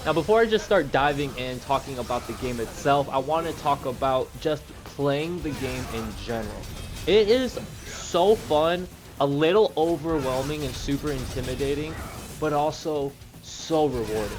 Now, before I just start diving in talking about the game itself, I want to talk about just playing the game in general. It is so fun, a little overwhelming and super intimidating, but also so rewarding.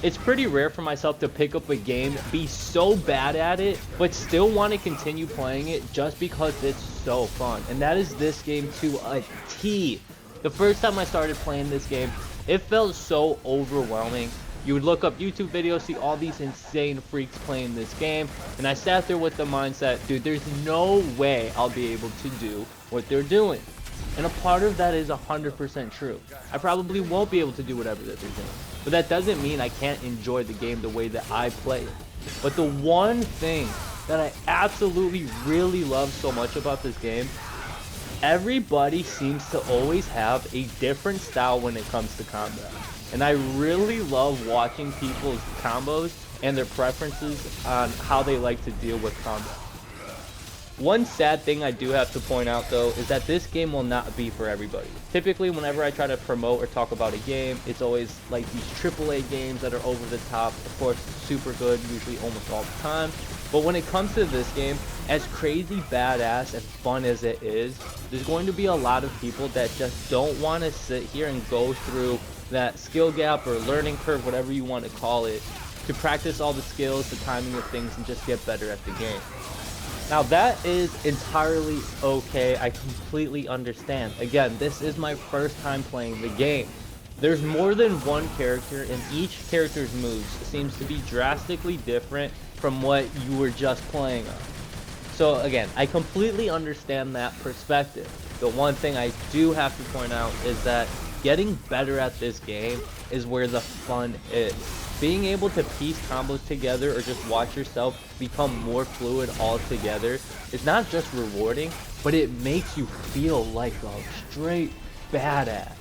It's pretty rare for myself to pick up a game, be so bad at it, but still want to continue playing it just because it's so fun. And that is this game to a T. The first time I started playing this game, it felt so overwhelming. You would look up YouTube videos, see all these insane freaks playing this game, and I sat there with the mindset, dude, there's no way I'll be able to do what they're doing. And a part of that is 100% true. I probably won't be able to do whatever that they're doing. But that doesn't mean I can't enjoy the game the way that I play it. But the one thing that I absolutely really love so much about this game, everybody seems to always have a different style when it comes to combat. And I really love watching people's combos and their preferences on how they like to deal with combat. One sad thing I do have to point out though is that this game will not be for everybody. Typically whenever I try to promote or talk about a game, it's always like these AAA games that are over the top, of course super good, usually almost all the time. But when it comes to this game, as crazy, badass, and fun as it is, there's going to be a lot of people that just don't want to sit here and go through that skill gap or learning curve, whatever you want to call it, to practice all the skills, the timing of things, and just get better at the game. Now that is entirely okay, I completely understand. Again, this is my first time playing the game. There's more than one character and each character's moves seems to be drastically different from what you were just playing on. So again, I completely understand that perspective. The one thing I do have to point out is that getting better at this game is where the fun is. Being able to piece combos together or just watch yourself become more fluid altogether is not just rewarding, but it makes you feel like a straight badass.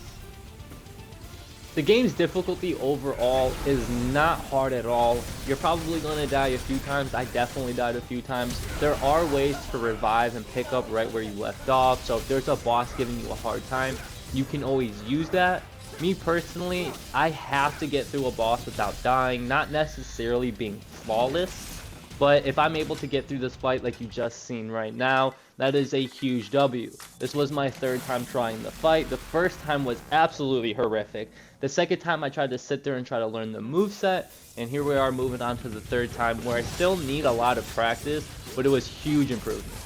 The game's difficulty overall is not hard at all. You're probably going to die a few times. I definitely died a few times. There are ways to revive and pick up right where you left off, so if there's a boss giving you a hard time, you can always use that. Me personally, I have to get through a boss without dying, not necessarily being flawless, but if I'm able to get through this fight like you just seen right now, that is a huge W. This was my third time trying the fight. The first time was absolutely horrific. The second time I tried to sit there and try to learn the moveset, and here we are moving on to the third time where I still need a lot of practice, but it was huge improvement.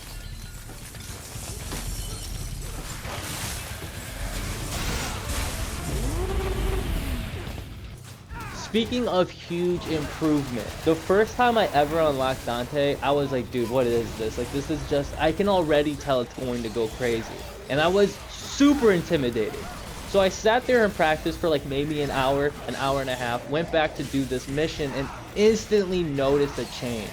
Speaking of huge improvement, the first time I ever unlocked Dante, I was like, dude, what is this? Like, this is just, I can already tell it's going to go crazy. And I was super intimidated. So I sat there and practiced for like maybe an hour and a half, went back to do this mission, and instantly noticed a change.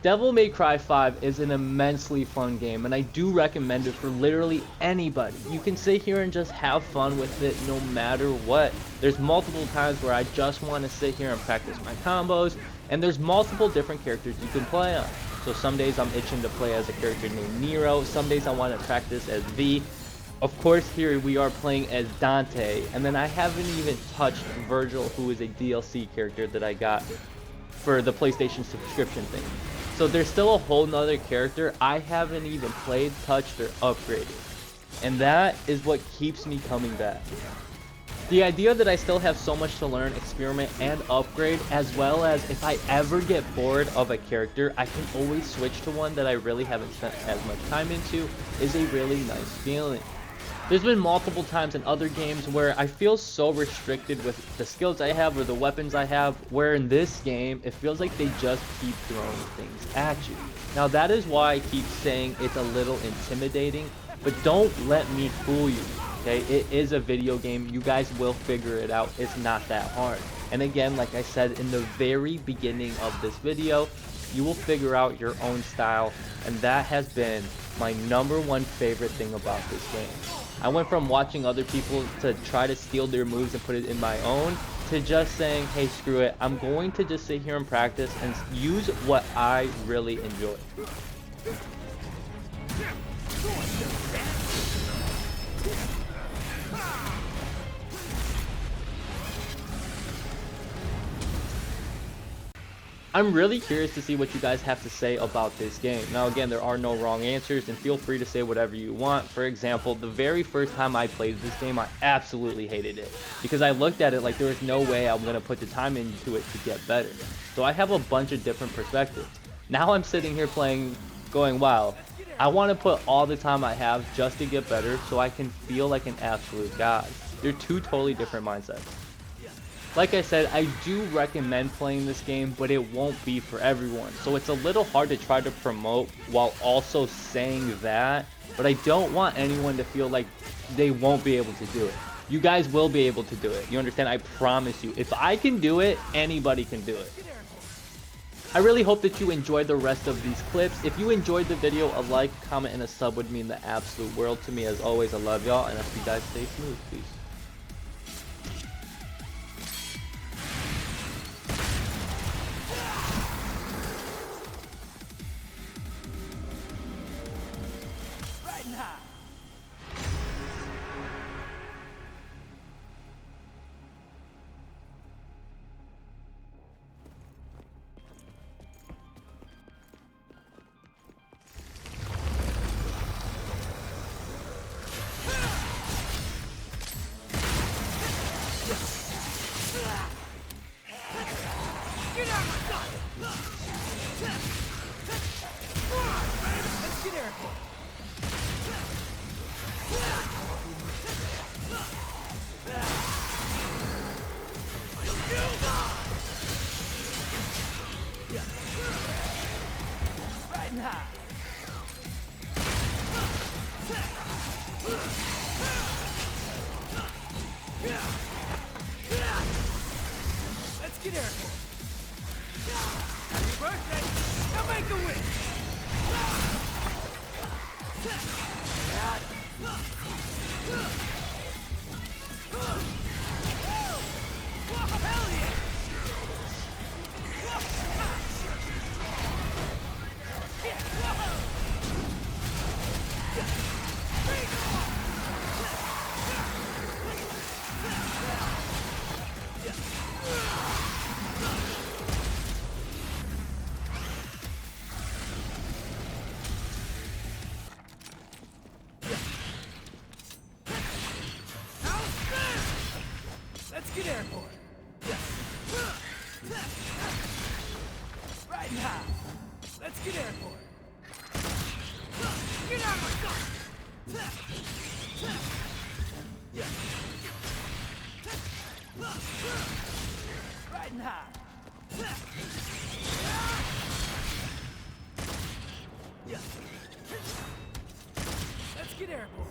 Devil May Cry 5 is an immensely fun game, and I do recommend it for literally anybody. You can sit here and just have fun with it no matter what. There's multiple times where I just want to sit here and practice my combos, and there's multiple different characters you can play on. So some days I'm itching to play as a character named Nero, some days I want to practice as V. Of course, here we are playing as Dante, and then I haven't even touched Virgil, who is a DLC character that I got for the PlayStation subscription thing. So there's still a whole nother character I haven't even played, touched, or upgraded. And that is what keeps me coming back. The idea that I still have so much to learn, experiment, and upgrade, as well as if I ever get bored of a character, I can always switch to one that I really haven't spent as much time into, is a really nice feeling. There's been multiple times in other games where I feel so restricted with the skills I have or the weapons I have, where in this game, it feels like they just keep throwing things at you. Now that is why I keep saying it's a little intimidating, but don't let me fool you. okay? It is a video game. You guys will figure it out. It's not that hard. And again, like I said in the very beginning of this video, you will figure out your own style, and that has been my #1 favorite thing about this game. I went from watching other people to try to steal their moves and put it in my own, to just saying, hey, screw it, I'm going to just sit here and practice and use what I really enjoy. I'm really curious to see what you guys have to say about this game. Now again, there are no wrong answers, and feel free to say whatever you want. For example, the very first time I played this game, I absolutely hated it, because I looked at it like there was no way I'm going to put the time into it to get better. So I have a bunch of different perspectives. Now I'm sitting here playing, going, wow, I want to put all the time I have just to get better so I can feel like an absolute god. They're two totally different mindsets. Like I said, I do recommend playing this game, but it won't be for everyone. So it's a little hard to try to promote while also saying that, but I don't want anyone to feel like they won't be able to do it. You guys will be able to do it. You understand? I promise you. If I can do it, anybody can do it. I really hope that you enjoyed the rest of these clips. If you enjoyed the video, a like, comment, and a sub would mean the absolute world to me. As always, I love y'all, and I hope you guys stay smooth. Peace. Get out of my sight! Let's get airborne! Riding high! Let's get airborne! Happy birthday! Now make a wish! Hell yeah! Let's get airborne. Riding high. Let's get airborne. Get out of my sight. Riding high. Let's get airborne.